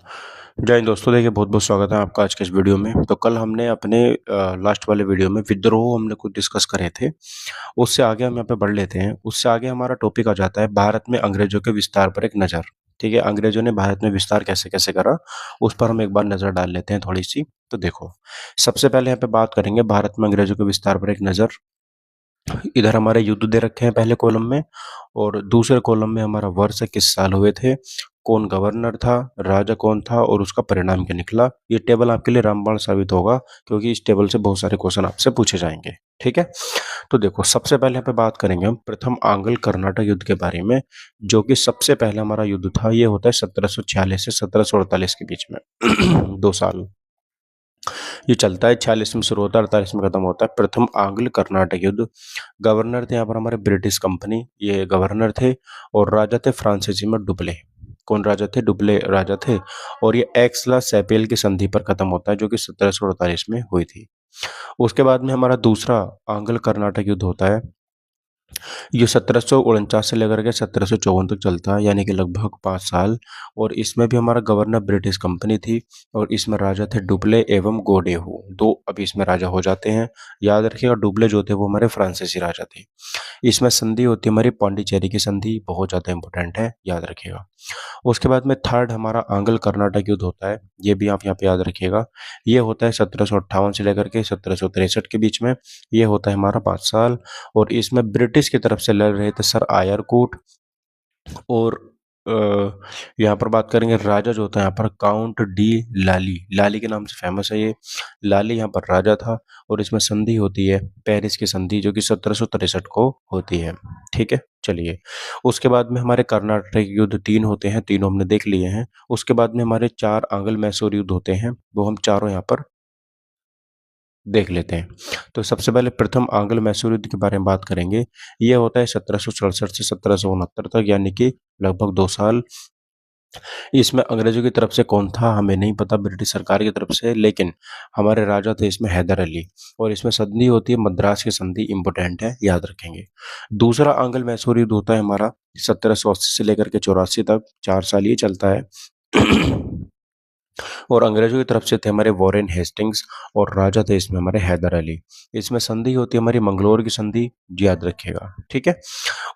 जय हिंद दोस्तों, देखिए बहुत बहुत स्वागत है आपका आज के इस वीडियो में। तो कल हमने अपने लास्ट वाले वीडियो में विद्रोह हमने कुछ डिस्कस करे थे। उससे आगे हम यहाँ पे बढ़ लेते हैं। उससे आगे हमारा टॉपिक आ जाता है भारत में अंग्रेजों के विस्तार पर एक नज़र। ठीक है, अंग्रेजों ने भारत में विस्तार कैसे कैसे करा, उस पर हम एक बार नज़र डाल लेते हैं थोड़ी सी। तो देखो, सबसे पहले यहाँ पे बात करेंगे भारत में अंग्रेजों के विस्तार पर एक नज़र। इधर हमारे युद्ध दे रखे हैं पहले कॉलम में, और दूसरे कॉलम में हमारा वर्ष किस साल हुए थे, कौन गवर्नर था, राजा कौन था और उसका परिणाम क्या निकला। ये टेबल आपके लिए रामबाण साबित होगा, क्योंकि इस टेबल से बहुत सारे क्वेश्चन आपसे पूछे जाएंगे। ठीक है, तो देखो सबसे पहले यहाँ पे बात करेंगे हम प्रथम आंग्ल कर्नाटक युद्ध के बारे में, जो कि सबसे पहला हमारा युद्ध था। ये होता है 1746 से 1748 के बीच में 2 साल ये चलता है। 46 में शुरू होता है, 48 में खत्म होता है। प्रथम आंग्ल कर्नाटक युद्ध। गवर्नर थे यहाँ पर हमारे ब्रिटिश कंपनी, ये गवर्नर थे। और राजा थे फ्रांसीसी में डुप्ले। कौन राजा थे? डुप्ले राजा थे। और ये एक्सला सैपेल की संधि पर खत्म होता है, जो कि 1748 में हुई थी। उसके बाद में हमारा दूसरा आंग्ल कर्नाटक युद्ध होता है। ये 1749 से लेकर के 1754 तक चलता है, यानी कि लगभग 5 साल। और इसमें भी हमारा गवर्नर ब्रिटिश कंपनी थी। और इसमें राजा थे डुप्ले एवं गोडेहू, दो अभी इसमें राजा हो जाते हैं। याद रखिएगा, डुप्ले जो थे वो हमारे फ्रांसीसी राजा थे। इसमें संधि होती है हमारी पौंडीचेरी की संधि, बहुत ज़्यादा इंपॉर्टेंट है, याद रखिएगा। उसके बाद में थर्ड हमारा आंग्ल कर्नाटक युद्ध होता है। ये भी आप यहाँ पे याद रखिएगा। ये होता है 1758 से लेकर के 1763 के बीच में। ये होता है हमारा 5 साल। और इसमें ब्रिटिश की तरफ से लड़ रहे थे सर आयरकूट। और अ, यहाँ पर बात करेंगे राजा जो होता है यहाँ पर काउंट डी लाली, लाली के नाम से फेमस है ये। लाली यहाँ पर राजा था। और इसमें संधि होती है पेरिस की संधि, जो कि 1763 को होती है। ठीक है, चलिए। उसके बाद में हमारे कर्नाटक युद्ध 3 होते हैं, तीनों हमने देख लिए हैं। उसके बाद में हमारे 4 आंग्ल मैसूर युद्ध होते हैं, वो हम चारों यहाँ पर देख लेते हैं। तो सबसे पहले प्रथम आंग्ल मैसूर युद्ध के बारे में बात करेंगे। ये होता है 1767 से 1769 तक, यानी कि लगभग 2 साल। इसमें अंग्रेजों की तरफ से कौन था हमें नहीं पता, ब्रिटिश सरकार की तरफ से, लेकिन हमारे राजा थे इसमें हैदर अली। और इसमें संधि होती है मद्रास की संधि, इंपोर्टेंट है, याद रखेंगे। दूसरा आंग्ल मैसूर युद्ध होता है हमारा 1780 से लेकर के 84 तक, 4 साल ये चलता है। और अंग्रेजों की तरफ से थे हमारे वॉरेन हेस्टिंग्स। और राजा थे इसमें हमारे हैदर अली। इसमें संधि होती है हमारी मंगलोर की संधि, याद रखिएगा। ठीक है,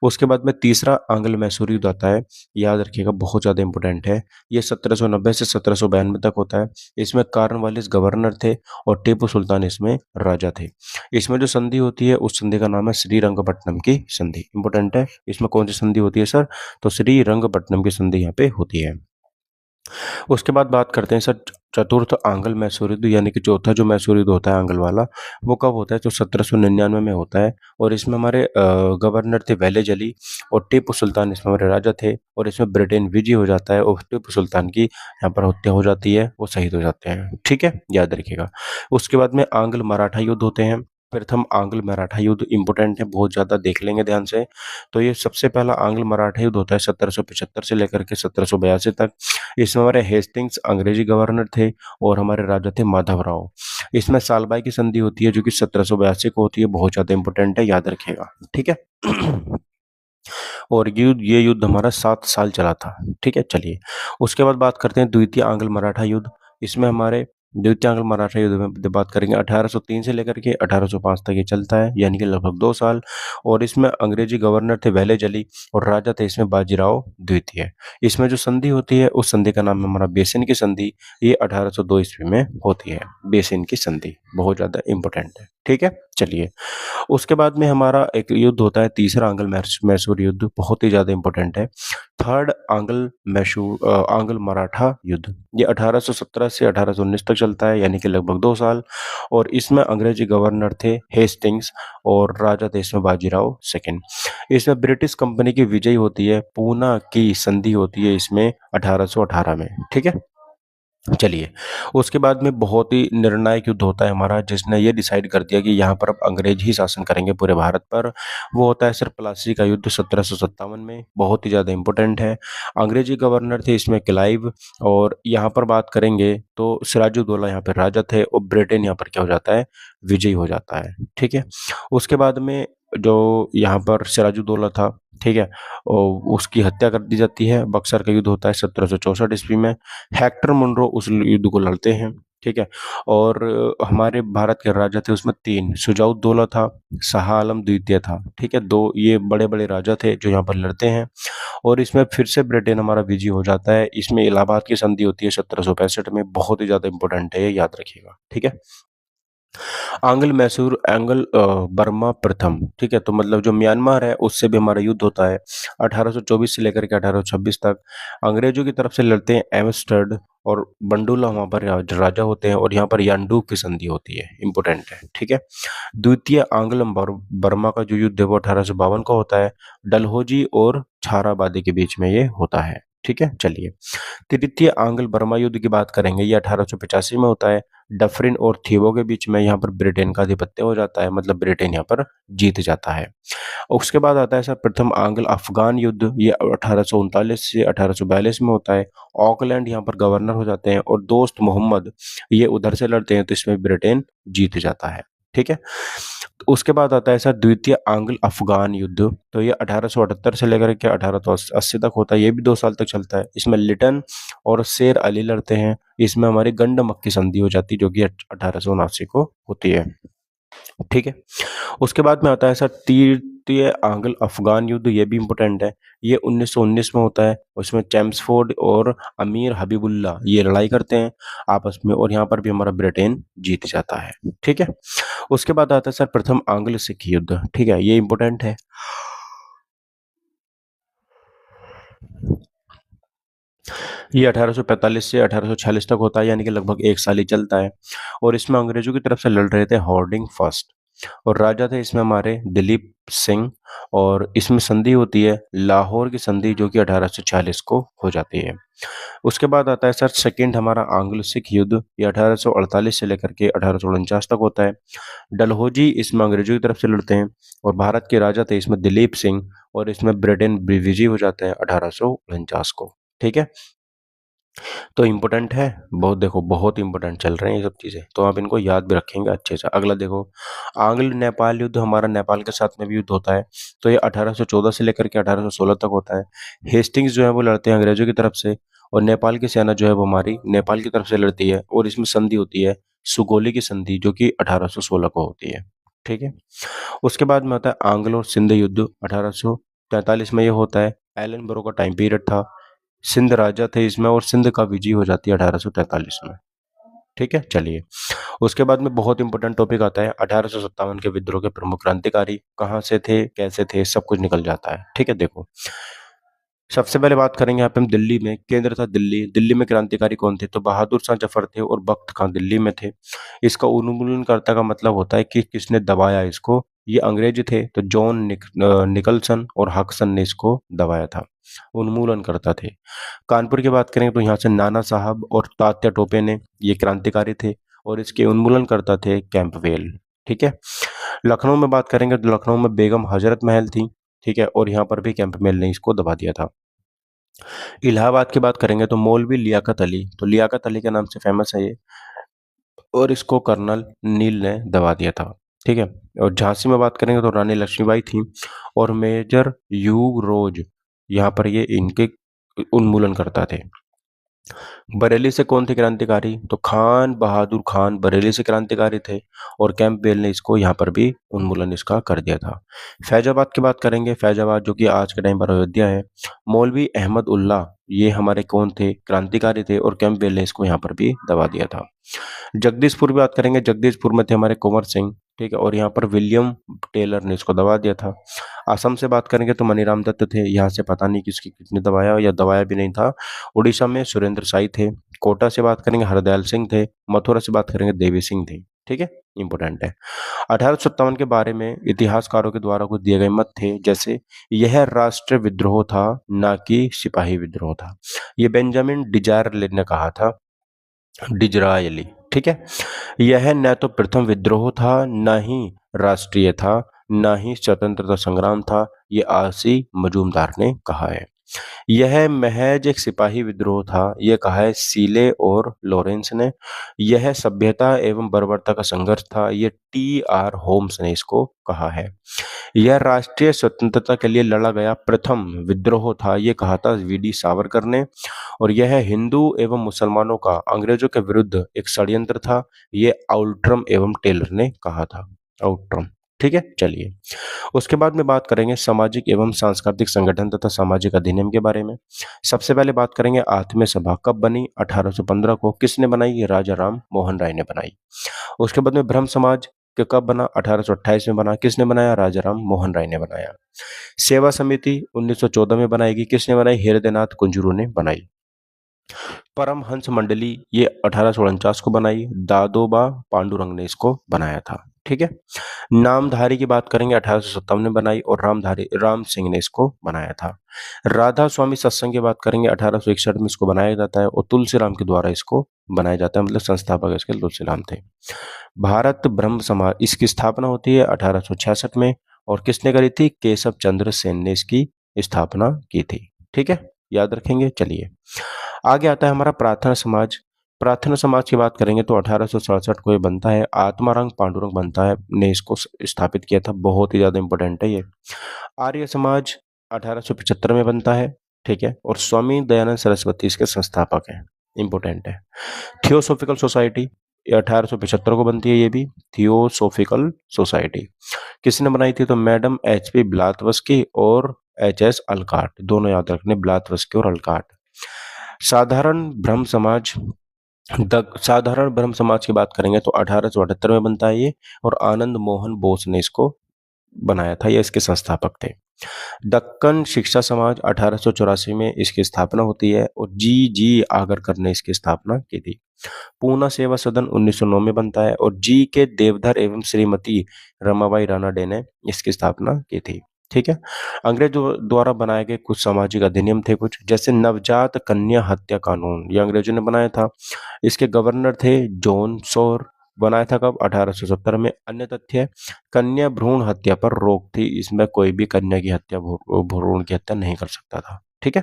उसके बाद में तीसरा आंग्ल मैसूर युद्ध आता है, याद रखिएगा, बहुत ज़्यादा इंपॉर्टेंट है। ये 1790 से 1792 तक होता है। इसमें कार्नवालिस गवर्नर थे और टीपू सुल्तान इसमें राजा थे। इसमें जो संधि होती है उस संधि का नाम है श्रीरंगपट्टनम की संधि, इंपॉर्टेंट है। इसमें कौन सी संधि होती है सर? तो श्रीरंगपट्टनम की संधि यहाँ पे होती है। उसके बाद बात करते हैं सर चतुर्थ आंग्ल मैसूर युद्ध, यानी कि चौथा जो मैसूर युद्ध होता है आंग्ल वाला, वो कब होता है? तो 1799 में होता है। और इसमें हमारे गवर्नर थे वेलेज अली। और टीपू सुल्तान इसमें हमारे राजा थे। और इसमें ब्रिटेन विजय हो जाता है और टीपू सुल्तान की यहाँ पर हत्या हो जाती है, वो शहीद हो जाते हैं। ठीक है, याद रखिएगा। उसके बाद में आंग्ल मराठा युद्ध होते हैं। प्रथम आंग्ल मराठा युद्ध इंपोर्टेंट है, बहुत ज़्यादा देख लेंगे ध्यान से। तो ये सबसे पहला आंग्ल मराठा युद्ध होता है 1775 से लेकर के 1782 तक। इसमें हमारे हेस्टिंग्स अंग्रेजी गवर्नर थे और हमारे राजा थे माधवराव। इसमें सालबाई की संधि होती है, जो कि 1782 को होती है, बहुत ज़्यादा इंपॉर्टेंट है, याद रखिएगा। ठीक है। और ये युद्ध हमारा 7 साल चला था। ठीक है, चलिए। उसके बाद बात करते हैं द्वितीय आंग्ल मराठा युद्ध। इसमें हमारे द्वितीय आंग्ल मराठा युद्ध में बात करेंगे 1803 से लेकर के 1805 तक ये चलता है, यानी कि लगभग 2 साल। और इसमें अंग्रेजी गवर्नर थे वेलेज अली और राजा थे इसमें बाजीराव द्वितीय। इसमें जो संधि होती है उस संधि का नाम है हमारा बेसिन की संधि। ये 1802 ईस्वी में होती है, बेसिन की संधि, बहुत ज़्यादा इंपॉर्टेंट है। ठीक है, चलिए। उसके बाद में हमारा एक युद्ध होता है तीसरा आंग्ल मैसूर युद्ध, बहुत ही ज़्यादा इंपॉर्टेंट है। थर्ड आंग्ल मराठा युद्ध, ये 1817 से 1819 तक चलता है, यानी कि लगभग 2 साल। और इसमें अंग्रेजी गवर्नर थे हेस्टिंग्स और राजा थे इसमें बाजीराव सेकंड। इसमें ब्रिटिश कंपनी की विजय होती है, पूना की संधि होती है इसमें 1818 में। ठीक है, चलिए। उसके बाद में बहुत ही निर्णायक युद्ध होता है हमारा, जिसने ये डिसाइड कर दिया कि यहाँ पर अब अंग्रेज ही शासन करेंगे पूरे भारत पर। वो होता है सर प्लासी का युद्ध 1757 में, बहुत ही ज़्यादा इंपॉर्टेंट है। अंग्रेजी गवर्नर थे इसमें क्लाइव। और यहाँ पर बात करेंगे तो सिराजुद्दौला यहाँ पर राजा थे और ब्रिटेन यहाँ पर क्या हो जाता है? विजयी हो जाता है। ठीक है, उसके बाद में जो यहाँ पर सिराजुद्दौला था ठीक है, और उसकी हत्या कर दी जाती है। बक्सर का युद्ध होता है 1764 ईस्वी में। हेक्टर मुनरो उस युद्ध को लड़ते हैं। ठीक है, और हमारे भारत के राजा थे उसमें तीन, शुजाउद्दौला था, शाह आलम द्वितीय था। ठीक है, दो ये बड़े बड़े राजा थे जो यहाँ पर लड़ते हैं। और इसमें फिर से ब्रिटेन हमारा विजयी हो जाता है। इसमें इलाहाबाद की संधि होती है 1765 में, बहुत ही ज्यादा इंपॉर्टेंट है, ये याद रखिएगा। ठीक है, आंग्ल मैसूर एंगल बर्मा प्रथम। ठीक है, तो मतलब जो म्यांमार है उससे भी हमारा युद्ध होता है 1824 से लेकर के 1826 तक। अंग्रेजों की तरफ से लड़ते हैं एमस्टर्ड और बंडूला, वहां पर राजा होते हैं, और यहाँ पर यानडूब की संधि होती है, इंपोर्टेंट है। ठीक है, द्वितीय आंग्ल बर्मा का जो युद्ध है वो 1852 का होता है, डलहौजी और छाराबादी के बीच में ये होता है। ठीक है, चलिए तृतीय आंग्ल बर्मा युद्ध की बात करेंगे, ये 1885 में होता है। डफरिन और थीवो के बीच में यहाँ पर ब्रिटेन का आधिपत्य हो जाता है, मतलब ब्रिटेन यहाँ पर जीत जाता है। उसके बाद आता है सर प्रथम आंग्ल अफगान युद्ध, ये 1839 से 1842 में होता है। ऑकलैंड यहाँ पर गवर्नर हो जाते हैं, और दोस्त मोहम्मद ये उधर से लड़ते हैं, तो इसमें ब्रिटेन जीत जाता है। ठीक है, तो उसके बाद आता है सर द्वितीय आंग्ल अफगान युद्ध, तो ये 1878 से लेकर के 1880 तक होता है, ये भी 2 साल तक चलता है। इसमें लिटन और शेर अली लड़ते हैं। इसमें हमारी गंडमक की संधि हो जाती है जो कि 1879 को होती है। ठीक है, उसके बाद में आता है सर तृतीय आंग्ल अफगान युद्ध, ये भी इंपॉर्टेंट है। ये 1919 में होता है। उसमें चैम्सफोर्ड और अमीर हबीबुल्ला ये लड़ाई करते हैं आपस में, और यहाँ पर भी हमारा ब्रिटेन जीत जाता है। ठीक है, उसके बाद आता है सर प्रथम आंग्ल सिख युद्ध। ठीक है, ये इंपॉर्टेंट है। ये 1845 से 1846 तक होता है, यानी कि लगभग 1 साल ही चलता है। और इसमें अंग्रेजों की तरफ से लड़ रहे थे हॉर्डिंग फर्स्ट, और राजा थे इसमें हमारे दिलीप सिंह। और इसमें संधि होती है लाहौर की संधि, जो कि 1846 को हो जाती है। उसके बाद आता है सर सेकंड हमारा आंग्ल सिख युद्ध, ये 1848 से लेकर के 1849 तक होता है। डलहौजी इसमें अंग्रेजों की तरफ से लड़ते हैं, और भारत के राजा थे इसमें दिलीप सिंह, और इसमें ब्रिटेन विजयी हो जाता है 1849 को। ठीक है, तो इम्पोर्टेंट है बहुत, देखो बहुत इंपॉर्टेंट चल रहे हैं ये सब चीज़ें, तो आप इनको याद भी रखेंगे अच्छे से। अगला देखो, आंग्ल नेपाल युद्ध, हमारा नेपाल के साथ में भी युद्ध होता है, तो ये 1814 से लेकर के 1816 तक होता है। हेस्टिंग्स जो है वो लड़ते हैं अंग्रेजों की तरफ से, और नेपाल की सेना जो है वो हमारी नेपाल की तरफ से लड़ती है, और इसमें संधि होती है सुगोली की संधि, जो कि 1816 को होती है। ठीक है, उसके बाद में आता है आंग्ल और सिंध युद्ध, 1843 में ये होता है। एलन ब्रो का टाइम पीरियड था, सिंध राजा थे इसमें, और सिंध का विजय हो जाती है 1843 में। ठीक है, चलिए उसके बाद में बहुत इंपॉर्टेंट टॉपिक आता है 1857 के विद्रोह के प्रमुख क्रांतिकारी कहाँ से थे, कैसे थे, सब कुछ निकल जाता है। ठीक है, देखो सबसे पहले बात करेंगे यहाँ पे हम दिल्ली में, केंद्र था दिल्ली। दिल्ली में क्रांतिकारी कौन थे, तो बहादुर शाह जफर थे और बख्त खान दिल्ली में थे। इसका उन्मूलनकर्ता का मतलब होता है कि किसने दबाया इसको, ये अंग्रेज थे, तो जॉन निकलसन और हक्सन ने इसको दबाया था, उन्मूलन करता थे। कानपुर की बात करें तो यहाँ से नाना साहब और तात्या टोपे ने, ये क्रांतिकारी थे, और इसके उन्मूलन करता थे कैंपवेल। ठीक है, लखनऊ में बात करेंगे तो लखनऊ में बेगम हजरत महल थी। ठीक है, और यहाँ पर भी कैंपवेल ने इसको दबा दिया था। इलाहाबाद की बात करेंगे तो मौलवी लियाकत अली, तो लियाकत अली के नाम से फेमस है ये, और इसको कर्नल नील ने दबा दिया था। ठीक है, और झांसी में बात करेंगे तो रानी लक्ष्मीबाई थी, और मेजर ह्यू रोज यहाँ पर ये इनके उन्मूलन करता थे। बरेली से कौन थे क्रांतिकारी, तो खान बहादुर खान बरेली से क्रांतिकारी थे, और कैंपबेल ने इसको यहाँ पर भी उन्मूलन इसका कर दिया था। फैजाबाद की बात करेंगे, फैजाबाद जो कि आज के टाइम पर अयोध्या है, मौलवी अहमद उल्ला ये हमारे कौन थे, क्रांतिकारी थे, और कैंपबेल ने इसको यहाँ पर भी दबा दिया था। जगदीशपुर की बात करेंगे, जगदीशपुर में थे हमारे कुंवर सिंह। ठीक है, और यहाँ पर विलियम टेलर ने इसको दबा दिया था। असम से बात करेंगे तो मनीराम दत्त थे, यहाँ से पता नहीं किसकी किसने दबाया, या दबाया भी नहीं था। उड़ीसा में सुरेंद्र साई थे। कोटा से बात करेंगे हरदयाल सिंह थे। मथुरा से बात करेंगे देवी सिंह थे। ठीक है, इंपॉर्टेंट है। 1857 के बारे में इतिहासकारों के द्वारा कुछ दिए गए मत थे, जैसे यह राष्ट्र विद्रोह था, ना कि सिपाही विद्रोह था। ये बेंजामिन डिजायरले ने कहा था, डिजरायली। ठीक है, यह न तो प्रथम विद्रोह था, न ही राष्ट्रीय था, न ही स्वतंत्रता संग्राम था, ये आरसी मजूमदार ने कहा है। यह महज एक सिपाही विद्रोह था, ये कहा है सीले और लॉरेंस ने। यह सभ्यता एवं बर्बरता का संघर्ष था, ये टी.आर. होम्स ने इसको कहा है। यह राष्ट्रीय स्वतंत्रता के लिए लड़ा गया प्रथम विद्रोह था, ये कहा था वी.डी. सावरकर ने। और यह हिंदू एवं मुसलमानों का अंग्रेजों के विरुद्ध एक षड्यंत्र था, ये आउट्रम एवं टेलर ने कहा था। आउट्रम, ठीक है। चलिए, उसके बाद में बात करेंगे सामाजिक एवं सांस्कृतिक संगठन तथा सामाजिक अधिनियम के बारे में। सबसे पहले बात करेंगे आत्मीय सभा कब बनी? 1815 को। किसने बनाई? ये राजा राम मोहन राय ने बनाई। उसके बाद में ब्रह्म समाज के कब बना? 1828 में बना। किसने बनाया? राजा राम मोहन राय ने बनाया। सेवा समिति 1914 में बनाएगी। किसने बनाई? हृदयनाथ कुंजरू ने बनाई। परमहंस मंडली ये 1849 को बनाई। दादोबा पांडुरंग ने इसको बनाया था, ठीक है। नामधारी की बात करेंगे, 1857 में बनाई और रामधारी राम सिंह ने इसको बनाया था। राधा स्वामी सत्संग की बात करेंगे, 1861 में इसको बनाया जाता है और तुलसीराम के द्वारा इसको बनाया जाता है, मतलब संस्थापक इसके तुलसीराम थे। भारत ब्रह्म समाज इसकी स्थापना होती है 1866 में और किसने करी थी? केशव चंद्र सेन ने इसकी स्थापना की थी, ठीक है, याद रखेंगे। चलिए, आगे आता है हमारा प्रार्थना समाज। प्रार्थना समाज की बात करेंगे तो 1867 को ये बनता है। आत्माराम पांडुरंग बनता है ने इसको स्थापित किया था, बहुत ही ज्यादा इंपॉर्टेंट है ये। आर्य समाज 1875 में बनता है, ठीक है, और स्वामी दयानंद सरस्वती इसके संस्थापक हैं, इंपॉर्टेंट है। थियोसोफिकल सोसाइटी ये 1875 को बनती है, ये भी थियोसोफिकल सोसाइटी किसने बनाई थी? तो मैडम एच.पी. ब्लातवस्की और एच.एस. अलकाट, दोनों याद रखने, ब्लातवस्की और अलकाट। साधारण ब्रह्म समाज साधारण ब्रह्म समाज की बात करेंगे तो 1878 में बनता है ये और आनंद मोहन बोस ने इसको बनाया था, ये इसके संस्थापक थे। दक्कन शिक्षा समाज 1884 में इसकी स्थापना होती है और जी आगरकर ने इसकी स्थापना की थी। पूना सेवा सदन 1909 में बनता है और जी के देवधर एवं श्रीमती रमाबाई रानाडे ने इसकी स्थापना की थी, ठीक है। अंग्रेजों द्वारा बनाए गए कुछ सामाजिक अधिनियम थे कुछ, जैसे नवजात कन्या हत्या कानून, ये अंग्रेजों ने बनाया था। इसके गवर्नर थे जॉन शोर, बनाया था कब? 1870 में। अन्य तथ्य, कन्या भ्रूण हत्या पर रोक थी, इसमें कोई भी कन्या की हत्या भ्रूण की हत्या नहीं कर सकता था, ठीक है।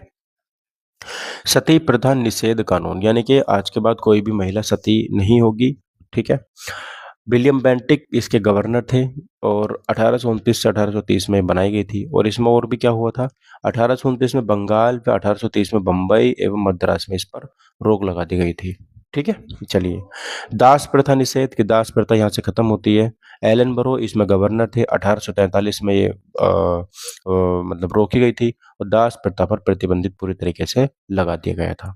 सती प्रथा निषेध कानून, यानी कि आज के बाद कोई भी महिला सती नहीं होगी, ठीक है। विलियम बेंटिक इसके गवर्नर थे और 1829 से 1830 में बनाई गई थी। और इसमें और भी क्या हुआ था? 1829 में बंगाल पे, 1830 में बम्बई एवं मद्रास में इस पर रोक लगा दी गई थी, ठीक है। चलिए, दास प्रथा निषेध की दास प्रथा यहाँ से खत्म होती है। एलन बरो इसमें गवर्नर थे, 1843 में ये मतलब रोकी गई थी और दास प्रथा पर प्रतिबंधित पूरी तरीके से लगा दिया गया था।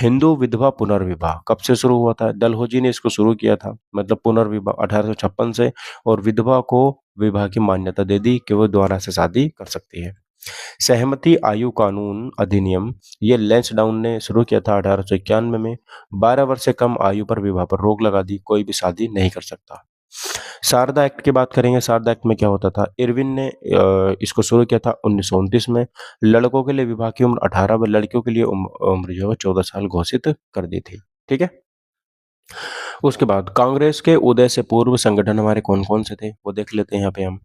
हिंदू विधवा पुनर्विवाह कब से शुरू हुआ था? डलहौजी ने इसको शुरू किया था, मतलब पुनर्विवाह 1856 से, और विधवा को विवाह की मान्यता दे दी कि वो दोबारा से शादी कर सकती है। सहमति आयु कानून अधिनियम ये लैंसडाउन ने शुरू किया था 1891 में। 12 वर्ष से कम आयु पर विवाह पर रोक लगा दी, कोई भी शादी नहीं कर सकता। शारदा एक्ट की बात करेंगे, शारदा एक्ट में क्या होता था? इरविन ने इसको शुरू किया था 1929 में। लड़कों के लिए विवाह की उम्र 18 व लड़कियों के लिए उम्र जो है 14 साल घोषित कर दी थी, ठीक है। उसके बाद कांग्रेस के उदय से पूर्व संगठन हमारे कौन कौन से थे वो देख लेते हैं यहाँ पे हम।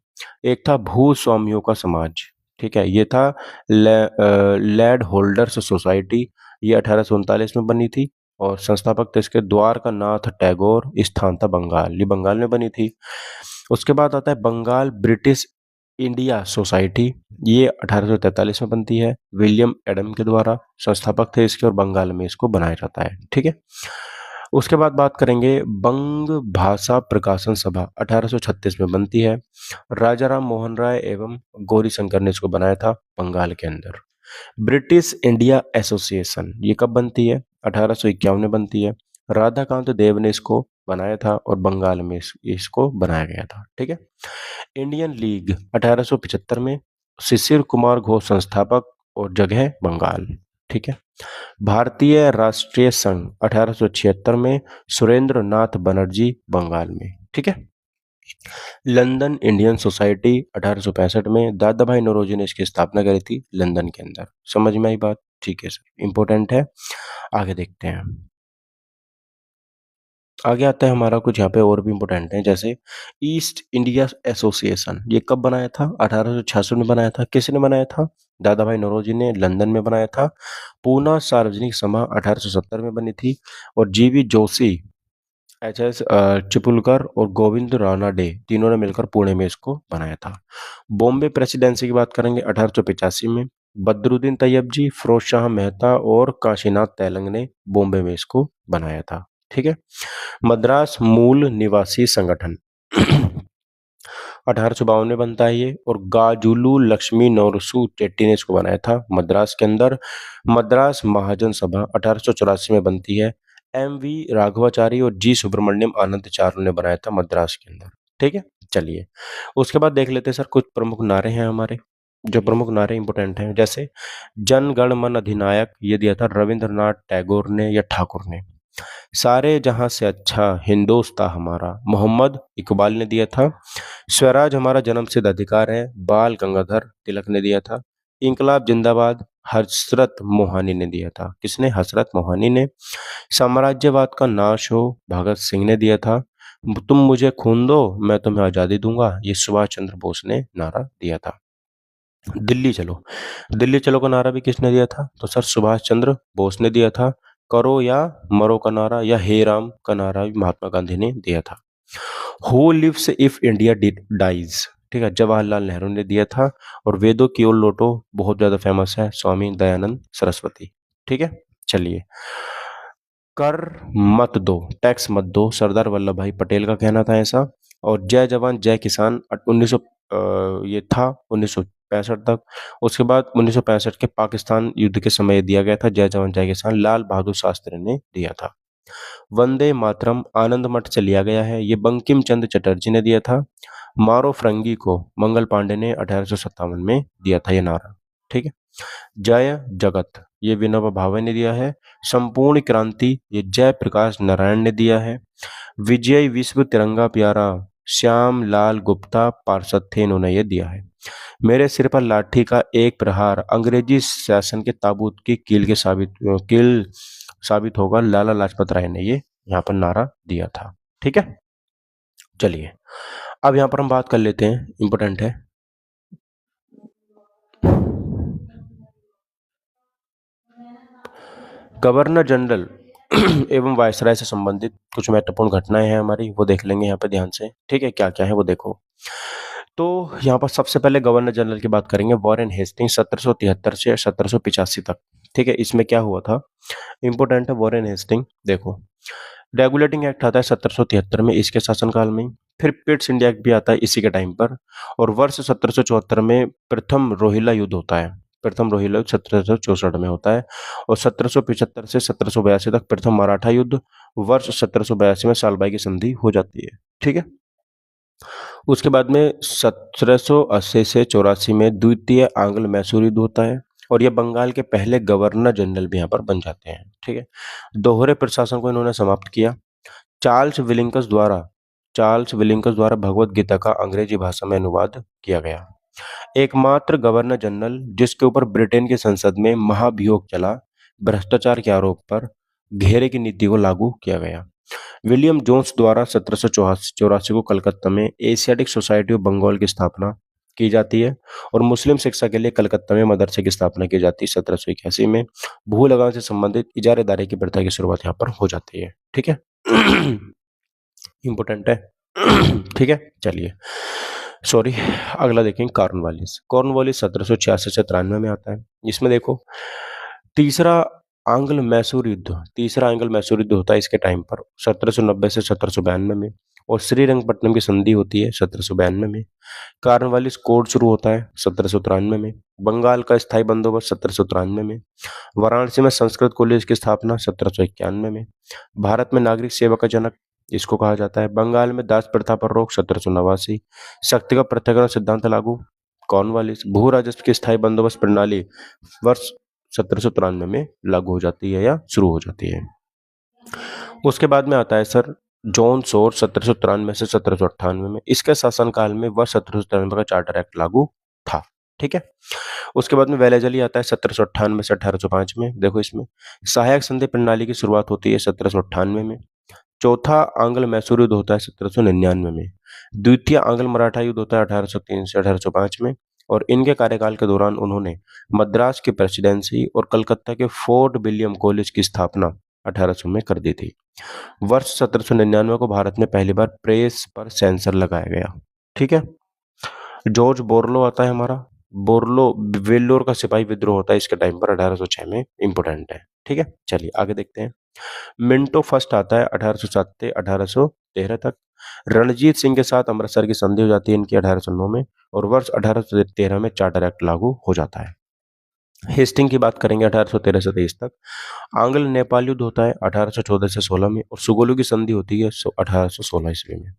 एक था भूस्वामियों का समाज, ठीक है, ये था लैंड होल्डर्स सोसाइटी, ये 1839 में बनी थी और संस्थापक थे इसके द्वारका नाथ टैगोर, स्थान था बंगाल, ये बंगाल में बनी थी। उसके बाद आता है बंगाल ब्रिटिश इंडिया सोसाइटी, ये 1843 में बनती है, विलियम एडम के द्वारा संस्थापक थे इसके और बंगाल में इसको बनाया जाता है, ठीक है। उसके बाद बात करेंगे बंग भाषा प्रकाशन सभा, 1836 में बनती है। राजा राम मोहन राय एवं गौरी शंकर ने इसको बनाया था बंगाल के अंदर। ब्रिटिश इंडिया एसोसिएशन ये कब बनती है? 1851 में बनती है। राधाकांत देव ने इसको बनाया था और बंगाल में इसको बनाया गया था, ठीक है। इंडियन लीग 1875 में, शिशिर कुमार घोष संस्थापक और जगह बंगाल, ठीक है। भारतीय राष्ट्रीय संघ 1876 में, सुरेंद्र नाथ बनर्जी बंगाल में, ठीक है। लंदन इंडियन सोसाइटी 1865 में, दादा भाई नौरोजी ने इसकी स्थापना करी थी लंदन के अंदर। समझ में आई बात? ठीक है सर, इंपॉर्टेंट है। आगे देखते हैं, आगे आता है हमारा कुछ यहाँ पे और भी इम्पोर्टेंट है, जैसे ईस्ट इंडिया एसोसिएशन, ये कब बनाया था? 1866 में बनाया था। किसने बनाया था? दादा भाई नौरोजी ने लंदन में बनाया था। पूना सार्वजनिक सभा 1870 में बनी थी। और जीवी जोशी, एच.एस. चिपलुकर और गोविंद रानाडे तीनों ने मिलकर पुणे में इसको बनाया था। बॉम्बे प्रेसिडेंसी की बात करेंगे 1885 में। बदरुद्दीन तैयब जी, फिरोज शाह मेहता और काशीनाथ तैलंग ने बॉम्बे में इसको बनाया था। ठीक है। मद्रास मूल निवासी संगठन 1852 में बनता है ये। और गाजुलू लक्ष्मी नोरसू चेट्टी ने इसको बनाया था मद्रास के अंदर। मद्रास महाजन सभा 1884 में बनती है। एम.वी. राघवाचारी और जी सुब्रमण्यम आनंदचार्य ने बनाया था मद्रास के अंदर। ठीक है। चलिए, उसके बाद देख लेते हैं सर कुछ प्रमुख नारे हैं हमारे। जो प्रमुख नारे इंपोर्टेंट हैं, जैसे जन गण मन अधिनायक, ये दिया था रविंद्रनाथ टैगोर ने या ठाकुर ने। सारे जहां से अच्छा हिंदोस्तां हमारा, मोहम्मद इकबाल ने दिया था। स्वराज हमारा जन्मसिद्ध अधिकार है, बाल गंगाधर तिलक ने दिया था। इंकलाब जिंदाबाद, हजरत मोहानी ने दिया था। किसने? हजरत मोहानी ने। साम्राज्यवाद का नाश हो, भगत सिंह ने दिया था। तुम मुझे खून दो, मैं तुम्हें आजादी दूंगा, ये सुभाष चंद्र बोस ने नारा दिया था। दिल्ली चलो, दिल्ली चलो का नारा भी किसने दिया था? तो सर सुभाष चंद्र बोस ने दिया था। करो या मरो का नारा या हे राम का नारा भी महात्मा गांधी ने दिया था। Who lives if India dies, ठीक है, जवाहरलाल नेहरू ने दिया था। और वेदों की ओर लौटो बहुत ज्यादा फेमस है, स्वामी दयानंद सरस्वती। ठीक है। चलिए, कर मत दो, टैक्स मत दो, सरदार वल्लभ भाई पटेल का कहना था ऐसा। और जय जवान जय किसान 1900 ये था 1965 तक। उसके बाद 1965 के पाकिस्तान युद्ध के समय दिया गया था जय जवान जय किसान, लाल बहादुर शास्त्री ने दिया था। वंदे मातरम आनंद मठ से लिया गया है, ये बंकिम चंद्र चटर्जी ने दिया था। मारो फरंगी को मंगल पांडे ने 1857 में दिया था ये नारा। ठीक है। जय जगत, ये विनोबा भावे ने दिया है। संपूर्ण क्रांति, ये जयप्रकाश नारायण ने दिया है। विजय विश्व तिरंगा प्यारा, श्याम लाल गुप्ता पार्षद थे, इन्होंने ये दिया है। मेरे सिर पर लाठी का एक प्रहार, अंग्रेजी शासन के ताबूत की कील साबित होगा, लाला लाजपत राय ने ये यहाँ पर नारा दिया था। ठीक है। चलिए, अब यहाँ पर हम बात कर लेते हैं, इंपोर्टेंट है, गवर्नर जनरल एवं वायसराय से संबंधित कुछ महत्वपूर्ण घटनाएं हैं हमारी, वो देख लेंगे यहाँ पे ध्यान से। ठीक है, क्या क्या है वो देखो। तो यहाँ पर सबसे पहले गवर्नर जनरल की बात करेंगे, वॉरेन हेस्टिंग्स 1773 से 1785 तक। ठीक है, इसमें क्या हुआ था, इंपोर्टेंट है वॉरेन हेस्टिंग। देखो, रेगुलेटिंग एक्ट आता है 1773 में, इसके शासनकाल में। फिर पिट्स इंडिया एक्ट भी आता है इसी के टाइम पर। और वर्ष 1774 में प्रथम रोहिला युद्ध होता है। प्रथम रोहिला युद्ध 1764 में होता है। और 1775 से 1782 तक प्रथम मराठा युद्ध। वर्ष 1782 में सालबाई की संधि हो जाती है। ठीक है। उसके बाद में 1780 से 84 में द्वितीय आंग्ल मैसूर युद्ध होता है। और ये बंगाल के पहले गवर्नर जनरल भी यहाँ पर बन जाते हैं। ठीक है। दोहरे प्रशासन को इन्होंने समाप्त किया। चार्ल्स विलिंग्स द्वारा भगवत गीता का अंग्रेजी भाषा में अनुवाद किया गया। एकमात्र गवर्नर जनरल जिसके ऊपर ब्रिटेन की संसद में महाभियोग चला, भ्रष्टाचार के आरोप पर घेरे की नीति को लागू किया गया। विलियम जोन्स द्वारा 1784 को कलकत्ता में एशियाटिक सोसाइटी ऑफ बंगाल की स्थापना की जाती है। और मुस्लिम शिक्षा के लिए कलकत्ता में मदरसे की स्थापना की जाती है 1781 में। भू लगान से संबंधित इजारेदारी की प्रथा की शुरुआत यहाँ पर हो जाती है। ठीक है। इंपोर्टेंट है। ठीक है। चलिए, सॉरी, अगला देखेंगे कॉर्नवालिस। कॉर्नवालिस 1786 से 93 में आता है। इसमें देखो, तीसरा तीसरा आंग्ल मैसूर युद्ध होता है इसके टाइम पर 1790 से 1792 में। और श्रीरंगपट्टनम की संधि होती है 1792 में। कॉर्नवालिस कोड शुरू होता है 1793 में। बंगाल का स्थायी बंदोबस्त 1793 में। वाराणसी में संस्कृत कॉलेज की स्थापना 1791 में। भारत में नागरिक सेवा का जनक इसको कहा जाता है। बंगाल में दास प्रथा पर रोक 1789। शक्ति का पृथक्करण सिद्धांत लागू कॉर्नवालिस। भू राजस्व की स्थायी बंदोबस्त प्रणाली वर्ष 1793 में लागू हो जाती है या शुरू हो जाती है। उसके बाद में आता है सर जॉन सोर 1793 से 1798 में। इसके शासनकाल में वर्ष 1793 का चार्टर एक्ट लागू था। ठीक है। उसके बाद में वेलेजली आता है 1798 से 1805 में। देखो, इसमें सहायक संधि प्रणाली की शुरुआत होती है 1798 में। चौथा आंग्ल मैसूर युद्ध होता है 1799 में। द्वितीय आंग्ल मराठा युद्ध होता है 1803 से 1805 में। और इनके कार्यकाल के दौरान उन्होंने मद्रास की प्रेसिडेंसी और कलकत्ता के फोर्ट विलियम कॉलेज की स्थापना 1800 में कर दी थी। वर्ष 1799 को भारत में पहली बार प्रेस पर सेंसर लगाया गया। ठीक है। जॉर्ज बोरलो आता है हमारा। बोरलो वेल्लोर का सिपाही विद्रोह होता है इसके टाइम पर 1806 में, इंपोर्टेंट है। ठीक है, चलिए आगे देखते हैं। मिंटो फर्स्ट आता है 1807 से 1813 तक। रणजीत सिंह के साथ अमृतसर की संधि हो जाती है इनकी 1809 में, और वर्ष 1813 में चार्टर एक्ट लागू हो जाता है। हेस्टिंग की बात करेंगे 1813 से 23 तक। आंग्ल नेपाल युद्ध होता है 1814 से 16 में, और सुगोलू की संधि होती है 1816 ईस्वी में।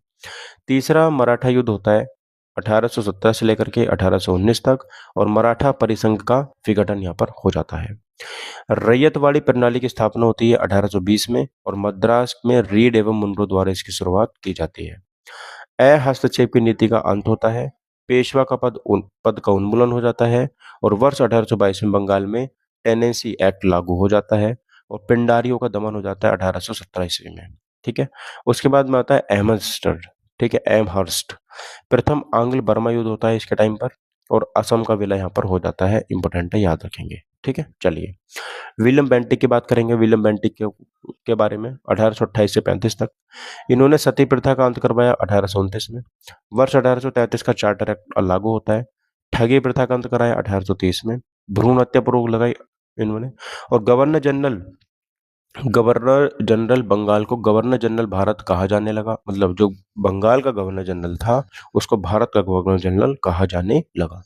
तीसरा मराठा युद्ध होता है 1817 से लेकर के 1819 तक, और मराठा परिसंघ का विघटन यहाँ पर हो जाता है। रैयतवाड़ी प्रणाली की स्थापना होती है 1820 में, और मद्रास में रीड एवं मुनरो द्वारा इसकी शुरुआत की जाती है। हस्तक्षेप की नीति का अंत होता है। पेशवा का पद का उन्मूलन हो जाता है, और वर्ष 1822 में बंगाल में टेनेंसी एक्ट लागू हो जाता है, और पिंडारियों का दमन हो जाता है 1817 ईस्वी में। ठीक है। उसके बाद में आता है अहमदस्टड। ठीक है, एमहर्स्ट। प्रथम आंग्ल बर्मा युद्ध होता है इसके टाइम पर, और असम का विलय यहाँ पर हो जाता है, इंपॉर्टेंट है, याद रखेंगे। ठीक है, चलिए विलियम बेंटिक की बात करेंगे। विलियम बेंटिक के बारे में 1828 से 35 तक। इन्होंने सती प्रथा का अंत करवाया 1829 में। वर्ष 1833 का चार्टर एक्ट लागू होता है। ठगी प्रथा का अंत कराया 1830 में। भ्रूण हत्या पर रोक लगाई इन्होंने। और गवर्नर जनरल बंगाल को गवर्नर जनरल भारत कहा जाने लगा। मतलब जो बंगाल का गवर्नर जनरल था उसको भारत का गवर्नर जनरल कहा जाने लगा।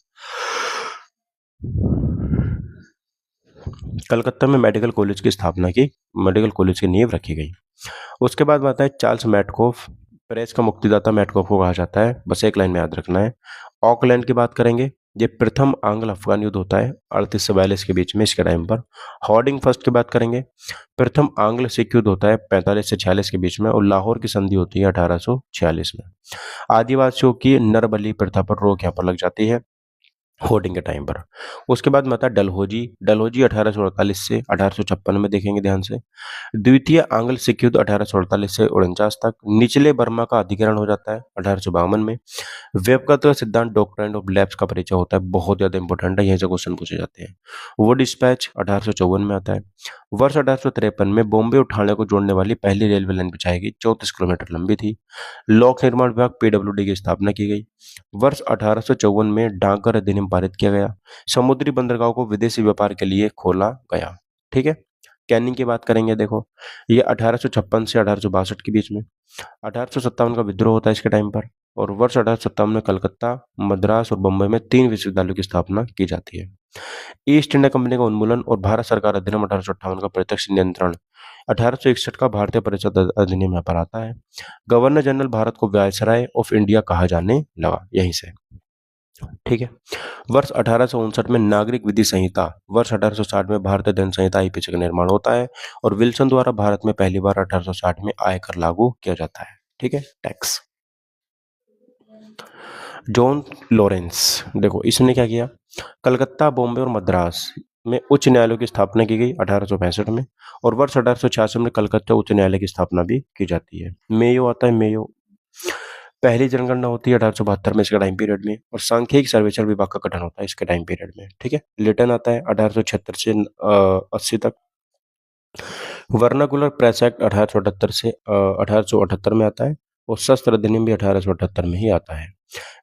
कलकत्ता में मेडिकल कॉलेज की स्थापना की, मेडिकल कॉलेज की नींव रखी गई। उसके बाद आता है चार्ल्स मैटकॉफ। प्रेस का मुक्तिदाता मैटकॉफ को कहा जाता है, बस एक लाइन में याद रखना है। ऑकलैंड की बात करेंगे। ये प्रथम आंग्ल अफगान युद्ध होता है 38 से 42 के बीच में, इसके टाइम पर। हॉर्डिंग फर्स्ट की बात करेंगे। प्रथम आंग्ल सिख युद्ध होता है 45 से 46 के बीच में, और लाहौर की संधि होती है 1846 में। आदिवासियों की नरबली प्रथा पर रोक यहाँ पर लग जाती है होर्डिंग के टाइम पर। उसके बाद में आता है डलहौजी। डलहौजी 1848 से 1856 में, देखेंगे ध्यान से। द्वितीय आंग्ल सिख युद्ध 1848 से 49 तक। निचले बर्मा का अधिग्रहण हो जाता है 1852 में। वेबकत का सिद्धांत डॉक्ट्राइन ऑफ लैप्स का परिचय होता है, बहुत ज्यादा इंपॉर्टेंट है, यहीं से क्वेश्चन पूछे जाते हैं। वो डिस्पैच 1854 में आता है। वर्ष 1853 में बॉम्बे और ठाणे को जोड़ने वाली पहली रेलवे लाइन बिछाई गई, 34 किलोमीटर लंबी थी। लोक निर्माण विभाग पीडब्ल्यूडी की स्थापना की गई। वर्ष 1854 में डाकघर अधिनियम पारित किया गया। समुद्री बंदरगाहों को विदेशी व्यापार के लिए खोला गया। ठीक है। कैनिंग की बात करेंगे, देखो ये 1856 से 1862 के बीच में। 1857 का विद्रोह होता है इसके टाइम पर, और वर्ष 1857 में कलकत्ता, मद्रास और बम्बई में 3 विश्वविद्यालयों की स्थापना की जाती है। ईस्ट इंडिया कंपनी का उन्मूलन और भारत सरकार अधिनियम 1858 का प्रत्यक्ष नियंत्रण। 1861 का भारतीय परिषद अधिनियम यहाँ पर आता है। गवर्नर जनरल भारत को वायसराय ऑफ इंडिया कहा जाने लगा यहीं से। ठीक है। वर्ष 1859 में नागरिक विधि संहिता। वर्ष 1860 में भारतीय दंड संहिता आईपीसी का निर्माण होता है, और विल्सन द्वारा भारत में पहली बार 1860 में आयकर लागू किया जाता है। ठीक है, टैक्स। जॉन लॉरेंस, देखो इसने क्या किया, कलकत्ता, बॉम्बे और मद्रास में उच्च न्यायालयों की स्थापना की गई 1865 में, और वर्ष 1866 में कलकत्ता उच्च न्यायालय की स्थापना भी की जाती है। मेयो आता है, मेयो। पहली जनगणना होती है 1872 में इसके टाइम पीरियड में, और सांख्यिकी सर्वेक्षण विभाग का गठन होता है इसके टाइम पीरियड में। ठीक है। लिटन आता है 1876 से 80 तक। वर्नाकुलर प्रेस एक्ट 1878 से 1878 में आता है, और शस्त्र अधिनियम भी 1878 में ही आता है।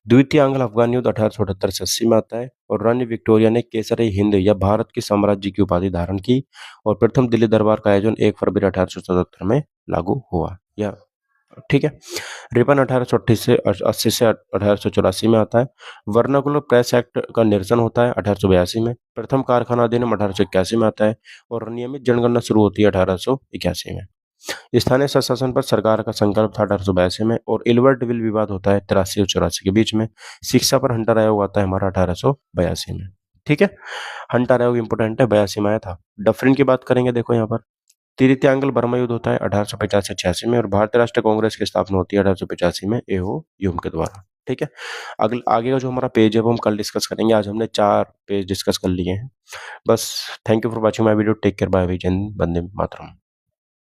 द्वितीय आंग्ल अफगान युद्ध 1878 से 80 में आता है, और रानी विक्टोरिया ने केसरी हिंद या भारत की साम्राज्य की उपाधि धारण की, और प्रथम दिल्ली दरबार का आयोजन 1 फरवरी 1877 में लागू हुआ। या ठीक है। रिपन 1880 से 80 से 1884 में आता है। वर्नाकुलर प्रेस एक्ट का निरसन होता है 1882 में। प्रथम कारखाना अधिनियम 1881 में आता है, और नियमित जनगणना शुरू होती है 1881 में। स्थानीय स्वशासन पर सरकार का संकल्प था 1882 में, और इलवर्ट विल विवाद होता है 83 और 84 के बीच में। शिक्षा पर हंटर आयोग आता है हमारा 1882 में। ठीक है। हंटर आयोग इंपोर्टेंट है, 82 में आया था। डफरिन की बात करेंगे, देखो यहाँ पर तृतीय आंग्ल बर्मा युद्ध होता है 1850 से 86 में, और भारतीय राष्ट्रीय कांग्रेस की स्थापना होती है 1885 में एहो ह्यूम के द्वारा। ठीक है। अगले आगे का जो हमारा पेज है वो हम कल डिस्कस करेंगे। आज हमने 4 पेज डिस्कस कर लिए हैं बस। Thank you for watching my video. Take care, bye, जय हिंद, वंदे मातरम।